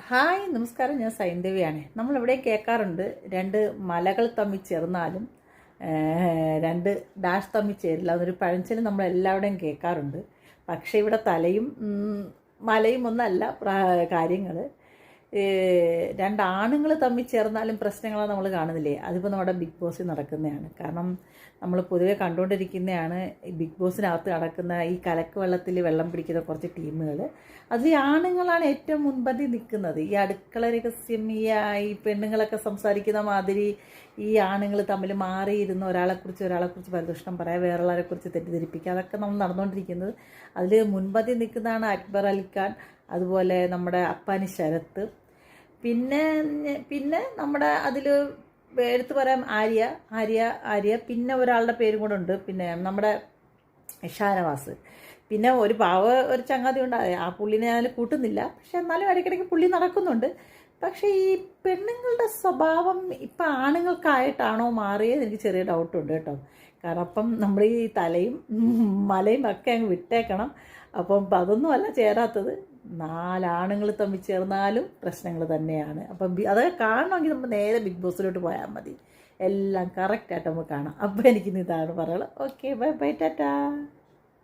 Hi നമസ്കാരം, ഞാൻ സൈന്ധവിയാണ്. നമ്മളിവിടെ കേൾക്കാറുണ്ട്, രണ്ട് മലകൾ തമ്മിൽ ചേർന്നാലും രണ്ട് ഡാഷ് തമ്മിൽ ചേരില്ല എന്നൊരു പഴഞ്ചൊല്ല് നമ്മളെല്ലാവരുടെയും കേൾക്കാറുണ്ട്. പക്ഷേ ഇവിടെ തലയും മലയും ഒന്നല്ല കാര്യങ്ങൾ. രണ്ടാണുങ്ങൾ തമ്മിൽ ചേർന്നാലും പ്രശ്നങ്ങളാണ് നമ്മൾ കാണുന്നില്ലേ. അതിപ്പോൾ നമ്മുടെ ബിഗ് ബോസിൽ നടക്കുന്നതാണ്. കാരണം നമ്മൾ പൊതുവെ കണ്ടുകൊണ്ടിരിക്കുന്നതാണ് ഈ ബിഗ് ബോസിനകത്ത് നടക്കുന്ന ഈ കലക്ക് വെള്ളത്തിൽ വെള്ളം പിടിക്കുന്ന കുറച്ച് ടീമുകൾ. അതിൽ ആണുങ്ങളാണ് ഏറ്റവും മുൻപന്തി നിൽക്കുന്നത്. ഈ അടുക്കള രഹസ്യം ഈ പെണ്ണുങ്ങളൊക്കെ സംസാരിക്കുന്ന മാതിരി ഈ ആണുങ്ങൾ തമ്മിൽ മാറിയിരുന്ന് ഒരാളെക്കുറിച്ച് പരിദൂഷണം പറയാം, വേറൊരാളെക്കുറിച്ച് തെറ്റിദ്ധരിപ്പിക്കുക, അതൊക്കെ നമ്മൾ നടന്നുകൊണ്ടിരിക്കുന്നത്. അതിൽ മുൻപന്തി നിൽക്കുന്നതാണ് അക്ബർ അലിഖാൻ, അതുപോലെ നമ്മുടെ അപ്പാനി ശരത്ത്, പിന്നെ നമ്മുടെ അതിൽ എടുത്തു പറയാം ആര്യ, പിന്നെ ഒരാളുടെ പേരും കൂടെ ഉണ്ട്, പിന്നെ നമ്മുടെ ഷാനവാസ്, പിന്നെ ഒരു ഒരു ചങ്ങാതി ഉണ്ട്. ആ പുള്ളിനെ ഞാൻ കൂട്ടുന്നില്ല, പക്ഷെ എന്നാലും ഇടയ്ക്കിടയ്ക്ക് പുള്ളി നടക്കുന്നുണ്ട്. പക്ഷേ ഈ പെണ്ണുങ്ങളുടെ സ്വഭാവം ഇപ്പം ആണുങ്ങൾക്കായിട്ടാണോ മാറിയത് എനിക്ക് ചെറിയ ഡൗട്ടുണ്ട് കേട്ടോ. കാരണം അപ്പം നമ്മൾ ഈ തലയും മലയും ഒക്കെ അങ്ങ് വിട്ടേക്കണം. അപ്പം അതൊന്നും അല്ല ചേരാത്തത്. നാലാണുങ്ങൾ തമ്മിൽ ചേർന്നാലും പ്രശ്നങ്ങൾ തന്നെയാണ്. അപ്പം അതൊക്കെ കാണണമെങ്കിൽ നമ്മൾ നേരെ ബിഗ് ബോസിലോട്ട് പോയാൽ മതി. എല്ലാം കറക്റ്റായിട്ട് നമുക്ക് കാണാം. അപ്പോൾ എനിക്കിന്ന് ഇതാണ് പറയുള്ളത്. Okay, bye bye, Tata.